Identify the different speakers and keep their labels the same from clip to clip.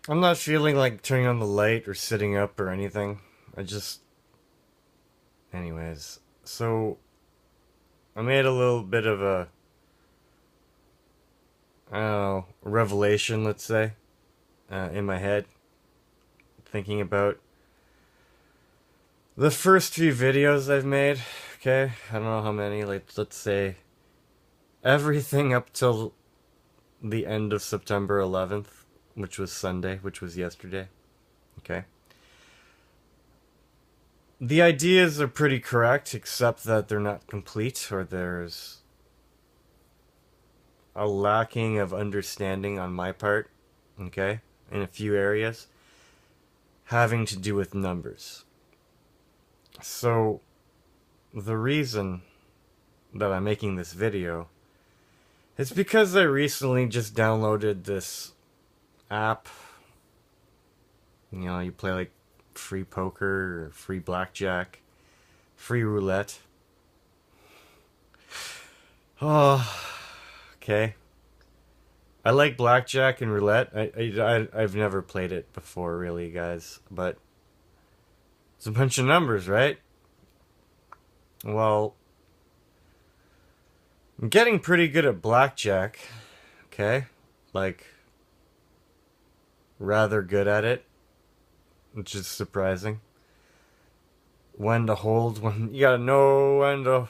Speaker 1: I'm not feeling like turning on the light or sitting up or anything. I just. Anyways. So, I made a little bit of a. I don't know, revelation, let's say, in my head. Thinking about the first few videos I've made. Okay? I don't know how many. Like, let's say. Everything up till the end of September 11th, which was Sunday, which was yesterday. Okay? The ideas are pretty correct, except that they're not complete, or there's a lacking of understanding on my part, okay, in a few areas, having to do with numbers. So, the reason that I'm making this video is because I recently just downloaded this app. You know, you play like free poker, or free blackjack, free roulette. Oh, okay. I like blackjack and roulette. I've never played it before, really, guys. But it's a bunch of numbers, right? Well, I'm getting pretty good at blackjack. Okay, like rather good at it, which is surprising. When to hold, when you gotta know when to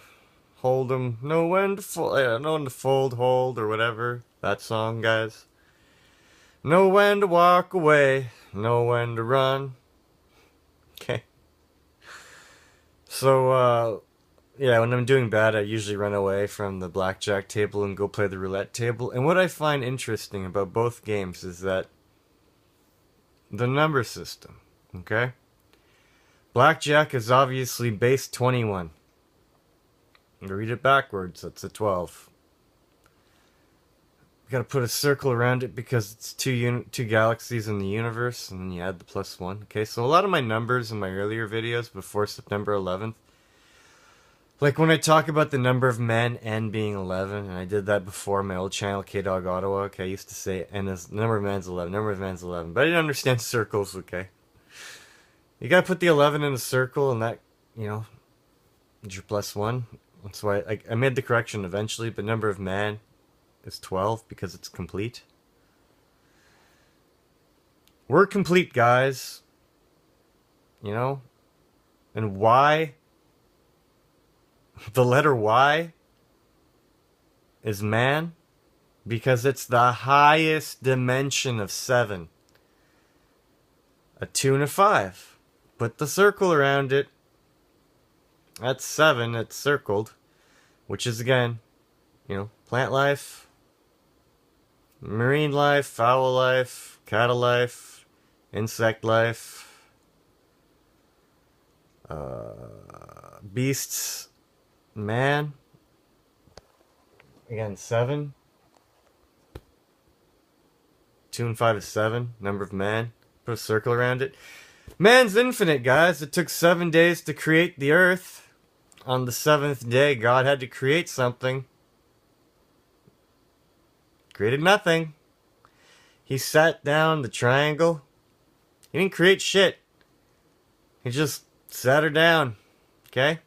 Speaker 1: hold them, know when to fold, yeah, know when to fold, hold, or whatever. That song, guys. Know when to walk away, know when to run. Okay. So, yeah, when I'm doing bad, I usually run away from the blackjack table and go play the roulette table. And what I find interesting about both games is that the number system, okay? Blackjack is obviously base 21. You read it backwards, that's a 12. You gotta put a circle around it because it's two galaxies in the universe, and then you add the +1. Okay, so a lot of my numbers in my earlier videos before September 11th, like when I talk about the number of men, N being 11, and I did that before my old channel, K-Dog Ottawa, okay, I used to say N is, number of men's 11, number of men's 11, but I didn't understand circles, okay? You gotta put the 11 in a circle, and that, you know, is your +1. That's why I made the correction eventually, but number of man is 12 because it's complete. We're complete, guys. You know? And why? The letter Y is man because it's the highest dimension of 7. A 2 and a 5. Put the circle around it. That's 7. It's circled. Which is, again, you know, plant life, marine life, fowl life, cattle life, insect life, beasts, man. Again, 7. 2 and 5 is 7. Number of man. Put a circle around it. Man's infinite, guys. It took 7 days to create the earth. On the 7th day, God had to create something. Created nothing. He sat down the triangle. He didn't create shit. He just sat her down. Okay?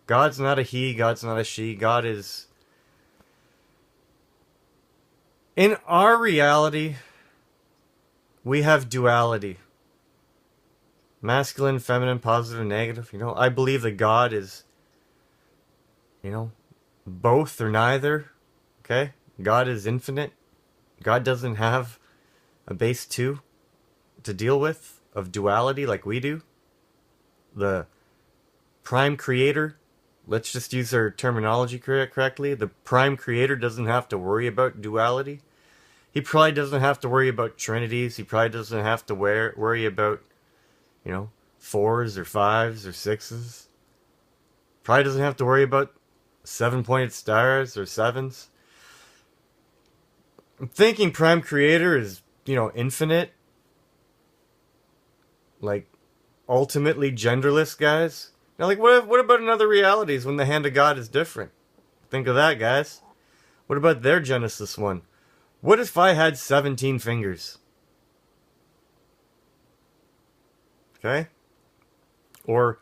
Speaker 1: God's not a he. God's not a she. God is... In our reality, we have duality. Masculine, feminine, positive, negative. You know, I believe that God is, you know, both or neither. Okay? God is infinite. God doesn't have a base 2 to deal with of duality like we do. The prime creator, let's just use our terminology correctly. The prime creator doesn't have to worry about duality. He probably doesn't have to worry about trinities. He probably doesn't have to worry about, you know, 4s or 5s or 6s. Probably doesn't have to worry about 7-pointed stars or 7s. I'm thinking prime creator is, you know, infinite. Like, ultimately genderless, guys. Now, like, what about in other realities when the hand of God is different? Think of that, guys. What about their Genesis one? What if I had 17 fingers? Okay? Or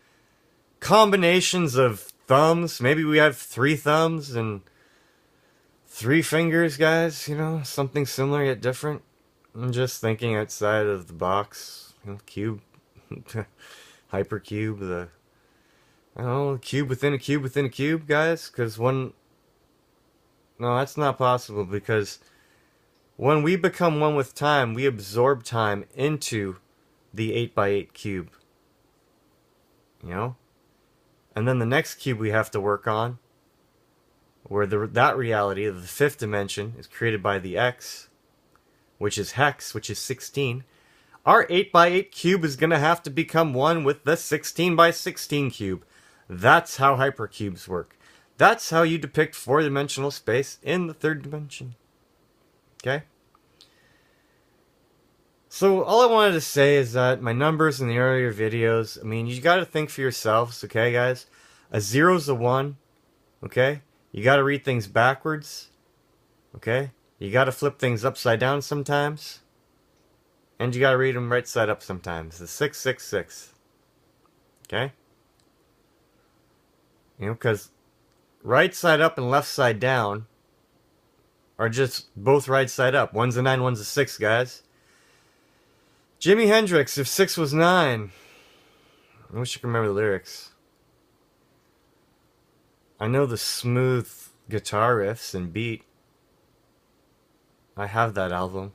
Speaker 1: combinations of thumbs. Maybe we have 3 thumbs and 3 fingers, guys. You know, something similar yet different. I'm just thinking outside of the box. You know, cube. Hypercube. I don't know, cube within a cube within a cube, guys. Because no, that's not possible. Because when we become one with time, we absorb time into the 8x8 cube. You know? And then the next cube we have to work on, where that reality of the 5th dimension is created by the X, which is hex, which is 16. Our 8x8 cube is going to have to become one with the 16x16 cube. That's how hypercubes work. That's how you depict 4-dimensional space in the 3rd dimension. Okay? So all I wanted to say is that my numbers in the earlier videos, I mean, you got to think for yourselves, okay, guys? A 0 is a 1, okay? You got to read things backwards, okay? You got to flip things upside down sometimes. And you got to read them right side up sometimes. The 666. Okay? You know, because right side up and left side down are just both right side up. One's a 9, one's a 6, guys. Jimi Hendrix, if 6 was 9. I wish I could remember the lyrics. I know the smooth guitar riffs and beat. I have that album.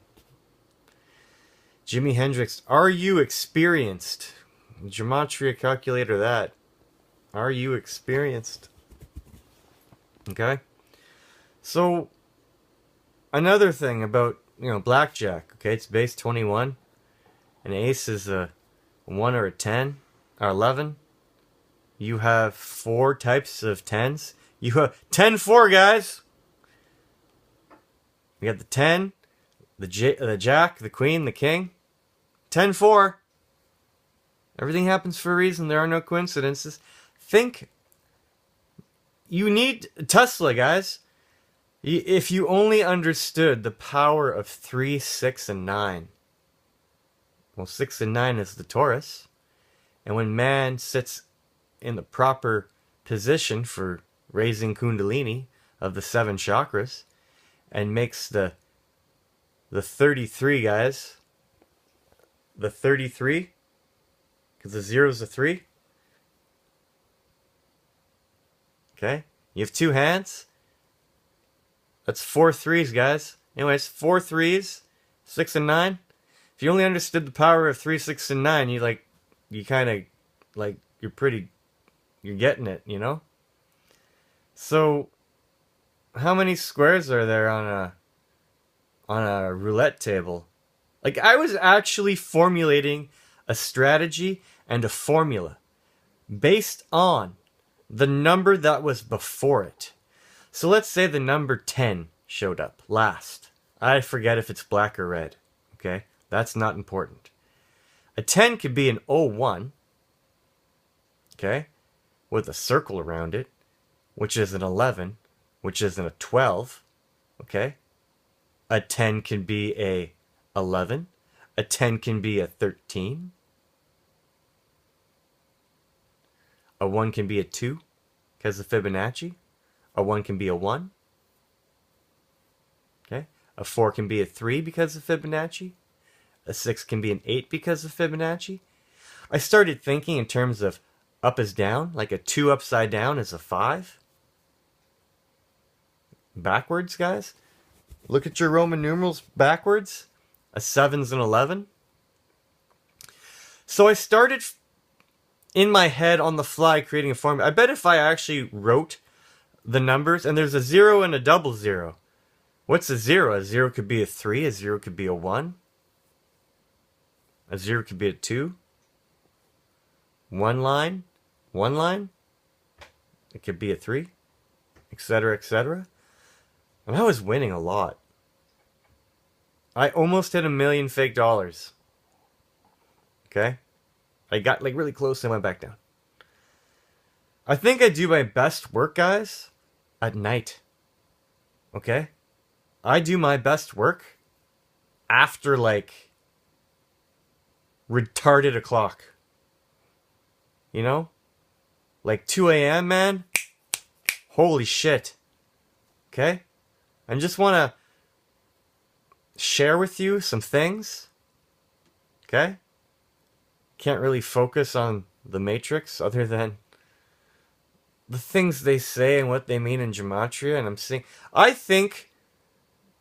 Speaker 1: Jimi Hendrix, are you experienced? Gematria calculator that. Are you experienced? Okay? So, another thing about, you know, Blackjack. Okay, it's base 21. An ace is a 1 or a 10 or 11. You have 4 types of 10s. You have 10-4, guys. We got the 10, the jack, the queen, the king. 10-4. Everything happens for a reason. There are no coincidences. Think. You need Tesla, guys. If you only understood the power of 3, 6, and 9. Well, 6 and 9 is the Taurus. And when man sits in the proper position for raising Kundalini of the 7 chakras and makes the 33, guys. The 33, because the 0 is a 3. Okay? You have 2 hands. That's 4 3s, guys. Anyways, 4 3s, 6 and 9. If you only understood the power of 3, 6, and 9, you're getting it, you know? So, how many squares are there on a roulette table? Like, I was actually formulating a strategy and a formula based on the number that was before it. So let's say the number 10 showed up last. I forget if it's black or red. Okay? That's not important. A 10 could be an 01. Okay? With a circle around it, which is an 11, which is a 12. Okay? A 10 can be a 11. A 10 can be a 13. A 1 can be a 2 because of Fibonacci. A 1 can be a 1. Okay? A 4 can be a 3 because of Fibonacci. A 6 can be an 8 because of Fibonacci. I started thinking in terms of up is down, like a 2 upside down is a 5. Backwards, guys. Look at your Roman numerals backwards. A 7's an 11. So I started in my head on the fly creating a formula. I bet if I actually wrote the numbers, and there's a 0 and a 00. What's a 0? A 0 could be a 3. A 0 could be a 1. A 0 could be a 2. One line. It could be a 3. Etc., etc. And I was winning a lot. I almost hit $1 million fake dollars. Okay? I got like really close and went back down. I think I do my best work, guys, at night. Okay? I do my best work after like retarded o'clock. You know? Like 2 a.m., man? Holy shit. Okay? I just want to share with you some things. Okay? Can't really focus on the Matrix other than the things they say and what they mean in gematria. And I'm seeing... I think...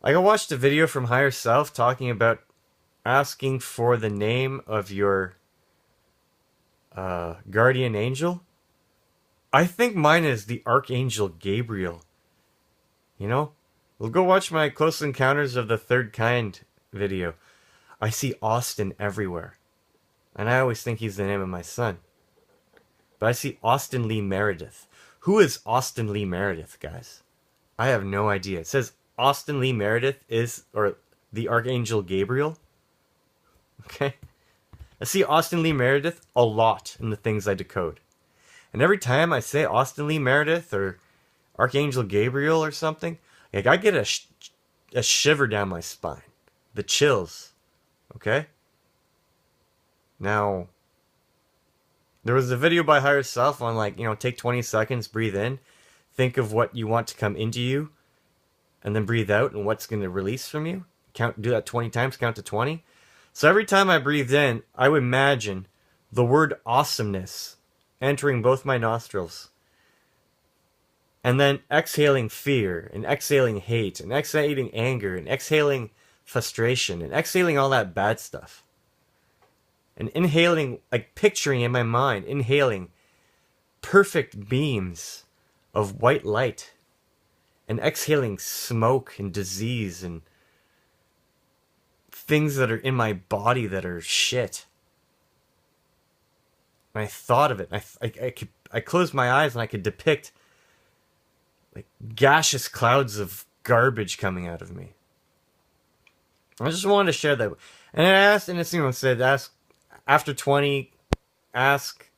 Speaker 1: I watched a video from Higher Self talking about asking for the name of your guardian angel. I think mine is the Archangel Gabriel. You know? Well, go watch my Close Encounters of the Third Kind video. I see Austin everywhere. And I always think he's the name of my son. But I see Austin Lee Meredith. Who is Austin Lee Meredith, guys? I have no idea. It says Austin Lee Meredith is, or the Archangel Gabriel. Okay? I see Austin Lee Meredith a lot in the things I decode. And every time I say Austin Lee Meredith or Archangel Gabriel or something, like I get a shiver down my spine. The chills. Okay? Now, there was a video by Higher Self on, like, you know, take 20 seconds, breathe in, think of what you want to come into you, and then breathe out and what's going to release from you. Do that 20 times, count to 20. So every time I breathed in, I would imagine the word awesomeness entering both my nostrils. And then exhaling fear, and exhaling hate, and exhaling anger, and exhaling frustration, and exhaling all that bad stuff. And inhaling, like picturing in my mind, inhaling perfect beams of white light. And exhaling smoke and disease and things that are in my body that are shit. And I thought of it. I closed my eyes and I could depict like gaseous clouds of garbage coming out of me. I just wanted to share that. And I asked, and it's, you know, said, ask after 20, ask,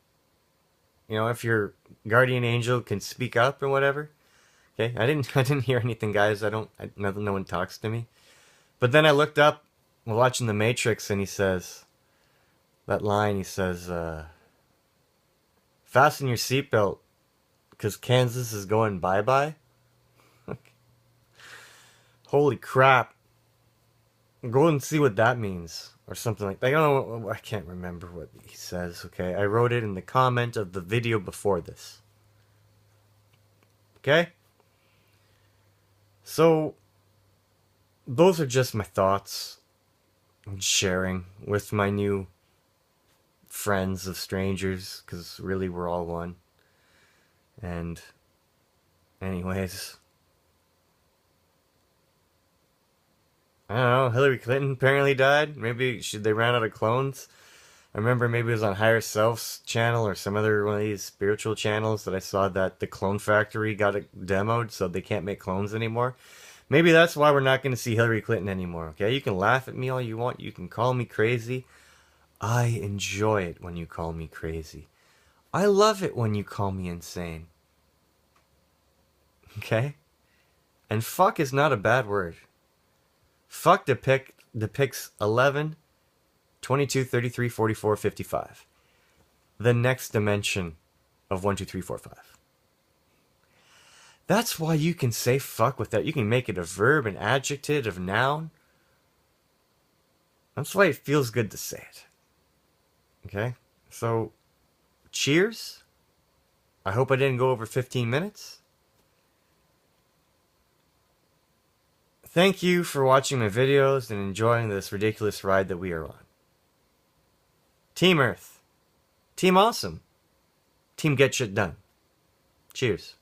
Speaker 1: you know, if your guardian angel can speak up or whatever. Okay, I didn't hear anything, guys. No one talks to me. But then I looked up, while watching The Matrix, and he says, that line, he says, fasten your seatbelt, because Kansas is going bye-bye. Holy crap. Go and see what that means. Or something like that. I don't know, I can't remember what he says, okay? I wrote it in the comment of the video before this. Okay? So, those are just my thoughts. I'm sharing with my new friends of strangers, because really we're all one. And, anyways, I don't know, Hillary Clinton apparently died. Maybe they ran out of clones. I remember maybe it was on Higher Self's channel or some other one of these spiritual channels that I saw that the clone factory got it demoed, so they can't make clones anymore. Maybe that's why we're not going to see Hillary Clinton anymore, okay? You can laugh at me all you want. You can call me crazy. I enjoy it when you call me crazy. I love it when you call me insane. Okay? And fuck is not a bad word. Fuck depicts 11, 22, 33, 44, 55. The next dimension of 1, 2, 3, 4, 5. That's why you can say fuck with that. You can make it a verb, an adjective, a noun. That's why it feels good to say it. Okay? So, cheers. I hope I didn't go over 15 minutes. Thank you for watching my videos and enjoying this ridiculous ride that we are on. Team Earth. Team Awesome. Team Get Shit Done. Cheers.